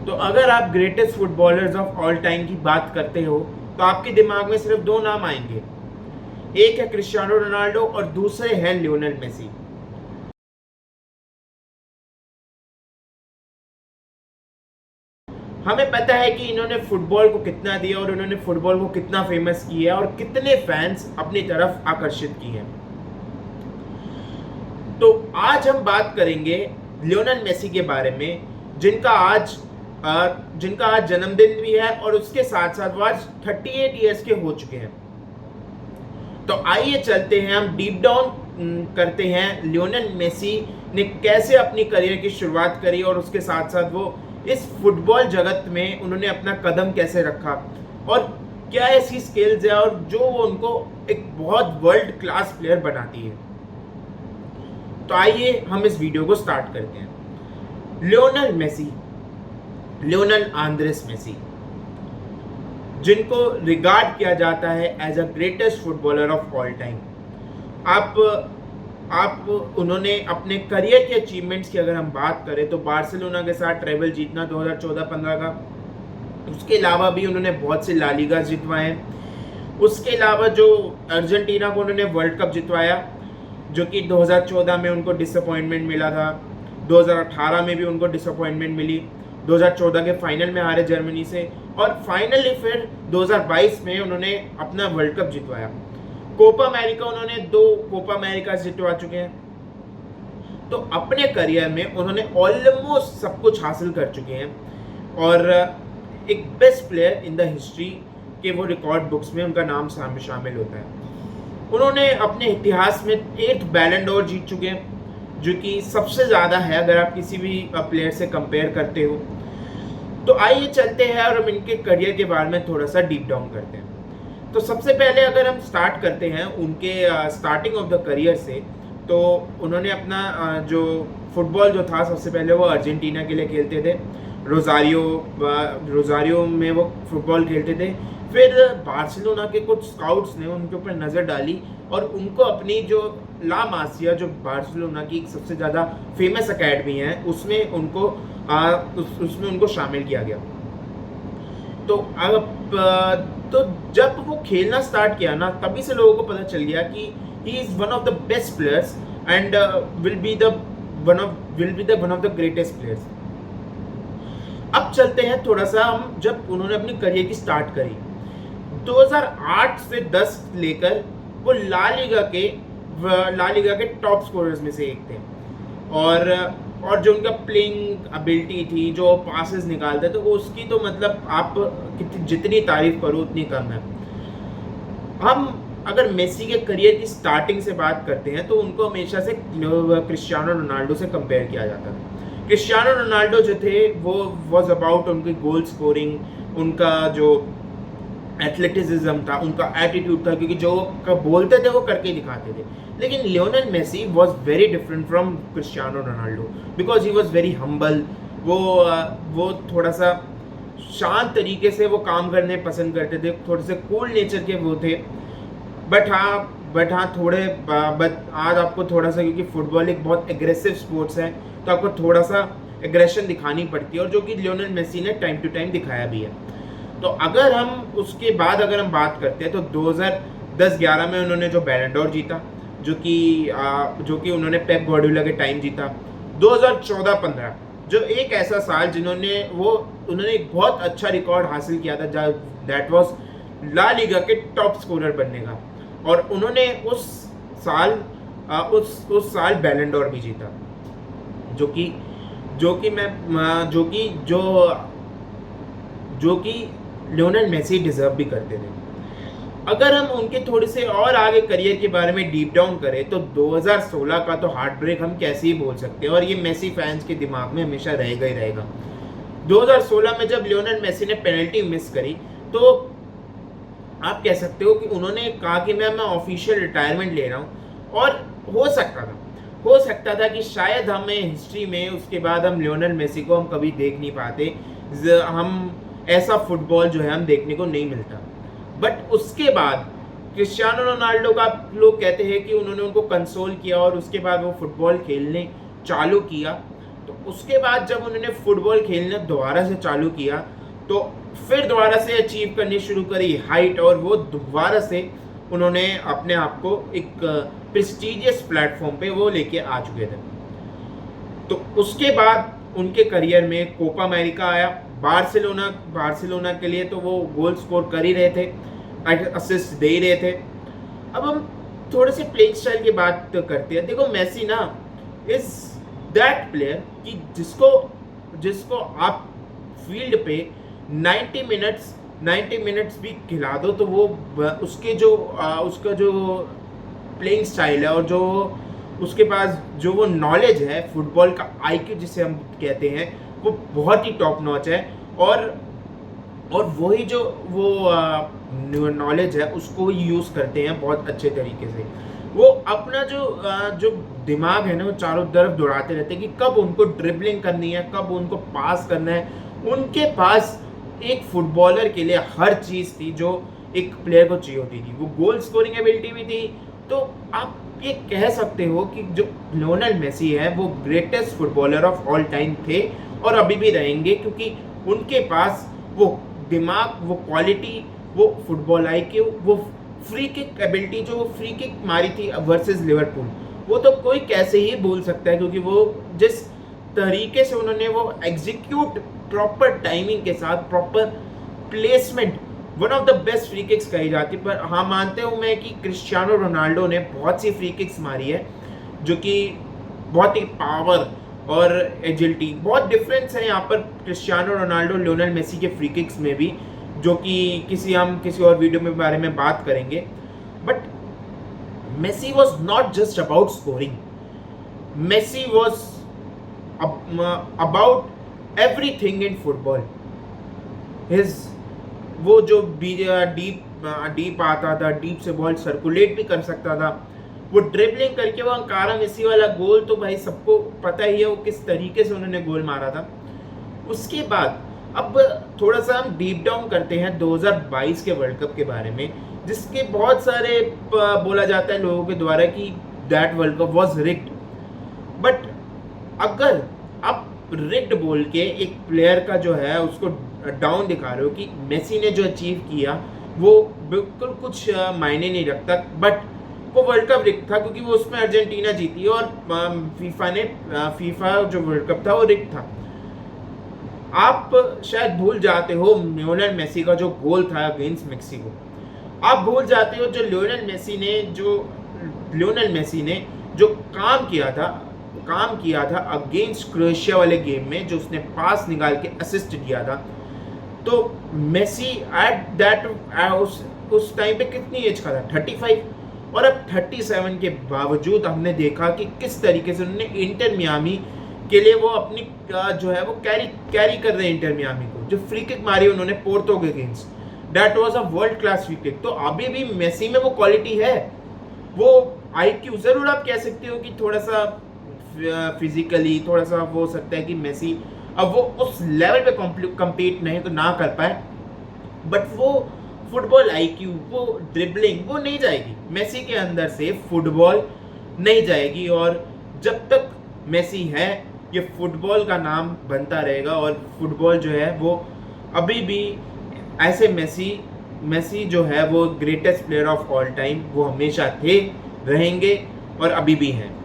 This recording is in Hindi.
तो अगर आप greatest footballers of all time की बात करते हो तो आपके दिमाग में सिर्फ दो नाम आएंगे, एक है क्रिस्टियानो रोनाल्डो और दूसरे हैं लियोनेल मेसी। हमें पता है कि इन्होंने फुटबॉल को कितना दिया और इन्होंने फुटबॉल को कितना फेमस किया और कितने फैंस अपनी तरफ आकर्षित किए। तो आज हम बात करेंगे लियोनेल मेसी के बारे में, जिनका आज जन्मदिन भी है और उसके साथ साथ वो आज 38 ईयर्स के हो चुके हैं। तो आइए चलते हैं, हम डीप डाउन करते हैं लियोनेल मेसी ने कैसे अपनी करियर की शुरुआत करी और उसके साथ साथ वो इस फुटबॉल जगत में उन्होंने अपना कदम कैसे रखा और क्या ऐसी स्किल्स है और जो वो उनको एक बहुत वर्ल्ड क्लास प्लेयर बनाती है। तो आइए हम इस वीडियो को स्टार्ट करते हैं। Lionel Messi, Lionel Andres Messi, जिनको रिगार्ड किया जाता है as a greatest footballer of all time. आप उन्होंने अपने करियर के अचीवमेंट्स की अगर हम बात करें तो बार्सिलोना के साथ ट्रेबल जीतना 2014-15 का, उसके अलावा भी उन्होंने बहुत से ला लीगा जितवाए हैं। उसके अलावा जो अर्जेंटीना को उन्होंने वर्ल्ड कप जितवाया, जो कि 2014 में उनको डिसअपॉइंटमेंट मिला था, 2018 में भी उनको डिसअपॉइंटमेंट मिली, 2014 के फाइनल में हारे जर्मनी से, और फाइनली फिर 2022 में उन्होंने अपना वर्ल्ड कप जितवाया। कोपा अमेरिका उन्होंने 2 कोपा अमेरिका जितवा चुके हैं। तो अपने करियर में उन्होंने ऑलमोस्ट सब कुछ हासिल कर चुके हैं और एक best player in the history के वो रिकॉर्ड बुक्स में उनका नाम शामिल होता है। उन्होंने अपने इतिहास में 8 बैलन डोर जीत चुके हैं, जो कि सबसे ज़्यादा है अगर आप किसी भी प्लेयर से कंपेयर करते हो। तो आइए चलते हैं और हम इनके करियर के बारे में थोड़ा सा डीप डाउन करते हैं। तो सबसे पहले अगर हम स्टार्ट करते हैं उनके स्टार्टिंग ऑफ द करियर से, तो उन्होंने अपना जो फुटबॉल जो था, सबसे पहले वो अर्जेंटीना के लिए खेलते थे, रोजारियो में वो फुटबॉल खेलते थे। फिर बार्सिलोना के कुछ स्काउट्स ने उनके ऊपर नज़र डाली और उनको अपनी जो ला मासिया, जो बार्सिलोना की सबसे ज़्यादा फेमस अकेडमी है, उसमें उनको शामिल किया गया। तो जब वो खेलना स्टार्ट किया ना, तभी से लोगों को पता चल गया कि he is one of the best players and will be the one of the greatest players. अब चलते हैं थोड़ा सा हम, जब उन्होंने अपनी करियर की स्टार्ट करी 2008 से 10 लेकर, वो ला लीगा के टॉप स्कोरर्स में से एक थे और जो उनका प्लेइंग एबिलिटी थी, जो पासेस निकालते थे, उसकी तो मतलब आप जितनी तारीफ करो उतनी कम है। हम अगर मेसी के करियर की स्टार्टिंग से बात करते हैं तो उनको हमेशा से क्रिस्टियानो रोनाल्डो से कंपेयर किया जाता था। क्रिस्टियानो रोनाल्डो जो थे वो वॉज अबाउट उनकी गोल स्कोरिंग, उनका जो एथलेटिसिज्म था, उनका एटीट्यूड था, क्योंकि जो बोलते थे वो करके दिखाते थे। लेकिन Lionel Messi was very different from Cristiano Ronaldo because he was very humble. वो थोड़ा सा शांत तरीके से वो काम करने पसंद करते थे, थोड़े से कूल नेचर के वो थे। बट हाँ आज आपको थोड़ा सा, क्योंकि फुटबॉल एक बहुत एग्रेसिव स्पोर्ट्स है, तो आपको थोड़ा सा एग्रेशन दिखानी पड़ती है, और जो कि लियोनेल मेसी ने टाइम टू टाइम दिखाया भी है। तो अगर हम उसके बाद अगर हम बात करते हैं तो 2010-11 में उन्होंने जो बैलन डोर जीता, जो कि उन्होंने पेप गार्डियोला के टाइम जीता। 2014-15 जो एक ऐसा साल उन्होंने एक बहुत अच्छा रिकॉर्ड हासिल किया था, दैट वाज ला लीगा के टॉप स्कोरर बनने का, और उन्होंने उस साल बैलन डोर भी जीता, जो कि लियोनेल मेसी डिजर्व भी करते थे। अगर हम उनके थोड़े से और आगे करियर के बारे में डीप डाउन करें तो 2016 का तो हार्ट ब्रेक हम कैसे ही बोल सकते हैं, और ये मेसी फैंस के दिमाग में हमेशा रहेगा ही रहेगा। 2016 में जब लियोनेल मेसी ने पेनल्टी मिस करी, तो आप कह सकते हो कि उन्होंने कहा कि मैं ऑफिशियल रिटायरमेंट ले रहा हूँ, और हो सकता था कि शायद हमें हिस्ट्री में उसके बाद हम लियोनेल मेसी को हम कभी देख नहीं पाते, हम ऐसा फुटबॉल जो है हम देखने को नहीं मिलता। बट उसके बाद क्रिस्टियानो रोनाल्डो का लोग कहते हैं कि उन्होंने उनको कंसोल किया और उसके बाद वो फुटबॉल खेलने चालू किया। तो उसके बाद जब उन्होंने फुटबॉल खेलना दोबारा से चालू किया तो फिर दोबारा से अचीव करनी शुरू करी हाइट, और वो दोबारा से उन्होंने अपने आप को एक प्रेस्टीजियस प्लेटफॉर्म पे वो लेके आ चुके थे। तो उसके बाद उनके करियर में कोपा अमेरिका आया, बार्सिलोना के लिए तो वो गोल स्कोर कर ही रहे थे, असिस्ट दे ही रहे थे। अब हम थोड़े से प्लेइंग स्टाइल की बात करते हैं। देखो मेसी ना इज दैट प्लेयर कि जिसको आप फील्ड पे 90 मिनट्स भी खिला दो तो वो उसका जो प्लेइंग स्टाइल है और जो उसके पास जो वो नॉलेज है, फुटबॉल का आईक्यू जिसे हम कहते हैं, वो बहुत ही टॉप नॉच है। और वही जो वो नॉलेज है उसको यूज़ करते हैं बहुत अच्छे तरीके से। वो अपना जो दिमाग है ना वो चारों तरफ दौड़ाते रहते हैं कि कब उनको ड्रिबलिंग करनी है, कब उनको पास करना है। उनके पास एक फुटबॉलर के लिए हर चीज़ थी जो एक प्लेयर को चाहिए होती थी। वो गोल स्कोरिंग एबिलिटी भी थी। तो आप ये कह सकते हो कि जो लियोनेल मेसी है वो greatest footballer of all time थे और अभी भी रहेंगे, क्योंकि उनके पास वो दिमाग, वो क्वालिटी, वो फुटबॉल आईक्यू, वो फ्री किक एबिलिटी, जो वो फ्री किक मारी थी वर्सेस लिवरपूल, वो तो कोई कैसे ही भूल सकता है, क्योंकि वो जिस तरीके से उन्होंने वो एग्जीक्यूट प्रॉपर टाइमिंग के साथ, proper placement, one of the best free kicks कही जाती। पर हाँ, मानते हूँ मैं कि क्रिस्टियानो रोनाल्डो ने बहुत सी फ्री किक्स मारी है जो कि बहुत ही पावर और एजिलिटी, बहुत डिफरेंस है यहाँ पर क्रिस्टियानो रोनाल्डो लियोनेल मेसी के फ्री किक्स में भी, जो कि हम किसी और वीडियो में बारे में बात करेंगे। But Messi was not just about scoring, Messi was about everything in football. वो जो डीप आता था, डीप से बॉल सर्कुलेट भी कर सकता था, वो ड्रिबलिंग करके वो अंकारा मेसी वाला गोल तो भाई सबको पता ही है वो किस तरीके से उन्होंने गोल मारा था। उसके बाद अब थोड़ा सा हम डीप डाउन करते हैं 2022 के वर्ल्ड कप के बारे में, जिसके बहुत सारे बोला जाता है लोगों के द्वारा कि that world cup was rigged. But अगर आप रिग्ड बोल के एक प्लेयर का जो है उसको डाउन दिखा रहे हो कि मेसी ने जो अचीव किया वो बिल्कुल कुछ मायने नहीं रखता, बट वो वर्ल्ड कप रिग्ड था क्योंकि वो उसमें अर्जेंटीना जीती और फीफा जो वर्ल्ड कप था वो रिग्ड था। आप शायद भूल जाते हो लियोनेल मेसी का जो गोल था अगेंस्ट मेक्सिको, आप भूल जाते हो जो लियोनेल मेसी ने जो काम किया था अगेंस्ट क्रोएशिया वाले गेम में, जो उसने पास निकाल के असिस्ट दिया था। तो मेसी एट दैट उस टाइम पे कितनी एज का था, 35, और अब 37 के बावजूद हमने देखा कि किस तरीके से उन्होंने इंटर मियामी के लिए वो अपनी जो है वो कैरी कर रहे हैं इंटर मियामी को। जो फ्री किक मारी उन्होंने पोर्तो के against, that was a world class free kick. तो अभी भी मेसी में वो क्वालिटी है, वो आईक्यू, जरूर आप कह सकते हो कि थोड़ा सा फिजिकली थोड़ा सा वो हो सकता है कि मेसी अब वो उस लेवल पे कम्पीट नहीं तो ना कर पाए, बट वो फुटबॉल आईक्यू, वो ड्रिबलिंग, वो नहीं जाएगी मेसी के अंदर से, फुटबॉल नहीं जाएगी। और जब तक मेसी है ये फुटबॉल का नाम बनता रहेगा, और फुटबॉल जो है वो अभी भी ऐसे मेसी जो है वो greatest player of all time, वो हमेशा थे, रहेंगे और अभी भी हैं।